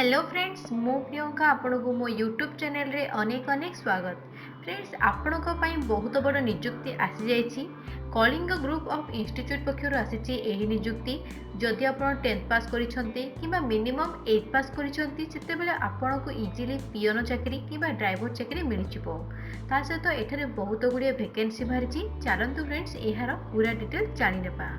Hello friends, मु प्रियंका आपको मो यूट्यूब चैनल रे अनेक अनेक स्वागत। फ्रेंड्स, आपणक बहुत बड़ निजुक्ति आसी जाइए। कलिंग ग्रुप ऑफ इंस्टीट्यूट पक्षर आसी एही निजुक्ति। जदि आप 10th पास करिसेंती किबा मिनिमम 8 पास करिसेंती सेतेबेले आपनको इजीली पियन चाकरी किबा ड्राइवर चाकरी मिल जिवो। ता सहित एठारे बहुत गुड़िए वैकेंसी बाहरी। चलतु फ्रेंड्स यार पूरा डिटेल जानि नेबा।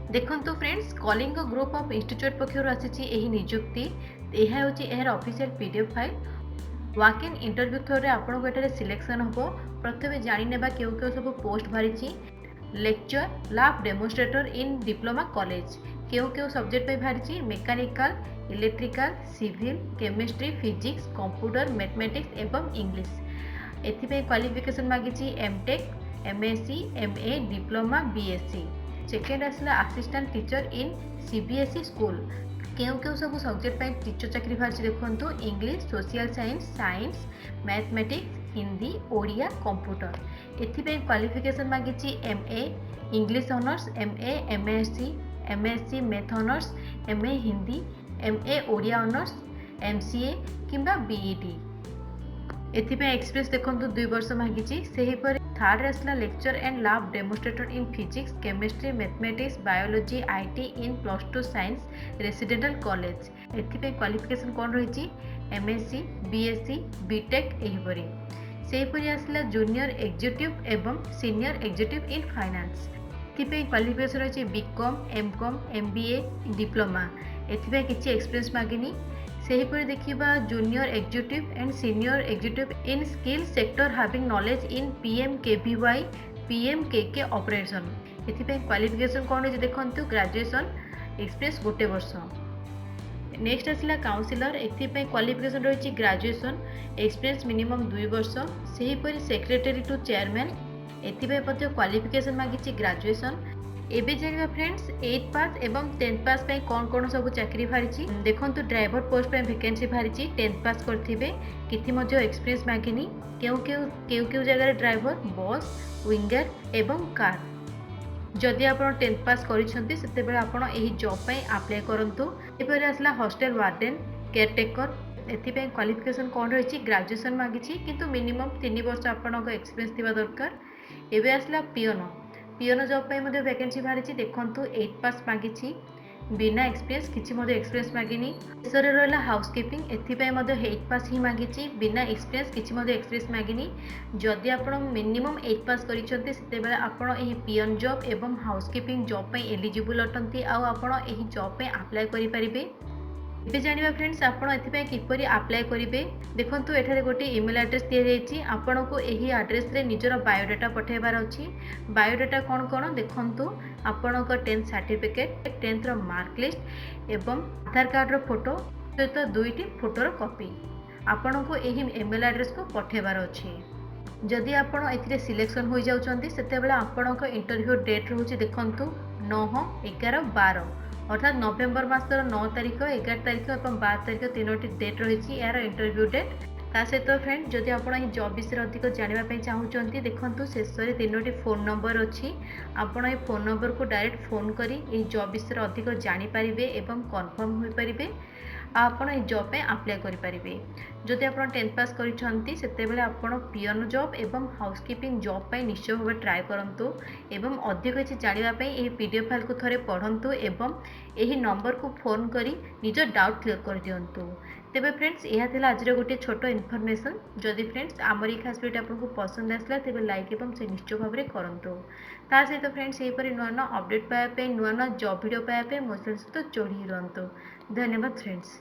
देखंतु friends, Kalinga group of institute पक्षर आसी निजुक्ति। यह हूँ यार official PDF file. Walk in interview through आपको एठारे सिलेक्शन हम। प्रथम जाने क्यों क्यों सब पोस्ट बाहरी। Lecture lab demonstrator in diploma college क्यों क्यों सब्जेक्ट पे बाहरी। Mechanical, electrical, civil, chemistry, physics, computer, mathematics एवं इंग्लिश। एथिपे क्वालिफिकेशन मागिची MTech, MSc, MA, diploma, BSc. Second आसला assistant teacher in CBSE school. क्यों क्यों सब सब्जेक्ट पे टीचर चाकरी बाहर देखो। English, social science, science, mathematics, Hindi, Odia, computer. एथिपे क्वालिफिकेशन मागिची MA English honours, MA MSc, MSc math honours, MA Hindi, MA Odia honours, MCA किंबा बीईडी। एथिपे एक्सपीरियंस देखो 2 वर्ष मागिची। सेहीपरि थर्ड आसला lecture and lab demonstrator in physics, chemistry, mathematics, biology, IT in +2 science residential college. एथिपे क्वालिफिकेशन कौन रही। एमएससी, बीएससी, बीटेक एहीपरि। सेहीपरि आसला जूनियर एग्जीक्यूटिव एवं सीनियर एग्जीक्यूटिव इन फाइनेंस। एथिपे क्वालिफिकेशन रही बीकॉम, एमकॉम, एमबीए, डिप्लोमा। एथिपे किछि एक्सपीरियंस मागिनी। सेहीपरि देखिबा junior executive and senior executive in skill sector having knowledge in PMKVY, PMKK operation. एथिपे क्वालिफिकेशन कौन रही देखंतु ग्रेजुएशन एक्सपीरियंस 1 वर्ष। नेक्स्ट आसला काउंसिलर। एथिपे क्वालिफिकेशन रही ग्रेजुएशन एक्सपीरियंस मिनिमम 2 वर्ष। सेहीपरि सेक्रेटरी टू चेयरमैन। एथिपे मध्ये क्वालिफिकेशन मागिची ग्रेजुएशन। एबे जानिबा फ्रेंड्स 8 पास एवं 10th पास पे कौन कौन सब चाकरी बाहरी। देखंतु ड्राइवर पोस्ट पे वैकेंसी बाहरी। 10th पास करथिबे, किछि मध्ये एक्सपीरियंस मागिनी। केउ जगह ड्राइवर, बस, विंगर एवं कार। जदि आप 10th पास करिसेंती सेतेबेले आपण एही जॉब पे अप्लाई करंतु। एपर आसला हॉस्टल वार्डन, केयरटेकर। एथिपे क्वालिफिकेशन कौन रही ग्रेजुएशन मागिची, किंतु मिनिमम 3 वर्ष आपनको एक्सपीरियंस थिबा दरकार। एबे आसला पियोन। पियोन जॉब पे मध्ये वैकेंसी बाहरी। देखंतु 8 पास मागिची, बिना एक्सपीरियंस, किछि मध्ये एक्सपीरियंस मागिनी। शेषरे रहला हाउसकीपिंग। एथिपे मध्ये 8 पास ही मागिची, बिना एक्सपीरियंस, किछि मध्ये एक्सपीरियंस मागिनी। जदि आपण मिनिमम 8 पास करिसेंती सेतेबेले आपण एही पियोन जॉब एवं हाउसकीपिंग जॉब पे एलिजिबल अटंती। आ आपण एही जॉब पे अप्लाई करि परिबे। एबे जानिबा फ्रेंड्स आपण एथिपे किपरि अप्लाई करिवे। देखंतु एठारे गोटे ईमेल एड्रेस दिया जायछि। आपनको एही एड्रेस रे निजर बायोडाटा पठेबार अछि। बायोडाटा कोन कोन देखंतु आपनको 10th सर्टिफिकेट, 10th रो मार्क लिस्ट एवं आधार कार्ड रो फोटो सहित 2टी फोटोर कॉपी आपनको एही ईमेल एड्रेस को पठेबार अछि। जदि आपण एथिरे सिलेक्शन हो जाउछंती सेतेबेले आपनको इंटरव्यू डेट रहउछि देखंतु 9, 11, 12 अर्थात नवेम्बर मासर 9 तारिख, 11 तारिख और 12 तारिख 3टी डेट रही यार इंटरव्यू डेट। ता सहित फ्रेंड जदि आप जॉब विषय अधिक जानवाई चाहूँगी देखो शेष 3टी फोन नंबर अच्छी। आपण ये फोन नंबर को डायरेक्ट फोन करी जॉब विषय अधिक जानीपारे और कन्फर्म हो पारे। आपण ये जॉब पे अप्लाई करें। जदि आप 10th पास करते आपण पियन जॉब एवं हाउसकीपिंग जॉब पे निश्चय भाव ट्राए करूँ एवं अधिक किसी जानवाई ये पीडीएफ फाइल को थोड़े पढ़ु एवं यही नंबर को फोन करी निज डाउट क्लियर कर दिंतु। तेबे फ्रेंड्स यह थिला आज गोटे छोट इनफॉरमेशन। जदि फ्रेंड्स आमर ये खास वीडियो आपको पसंद आसला तेबे लाइक एवं से निश्चय भाव में करंतु। ता सहित फ्रेंड्स यहीपरि नुआ नुआ अपडेट पाइबा नुआ नुआ जॉब वीडियो पाइबा मो सहित जोड़ी रहंतु। धन्यवाद फ्रेंड्स।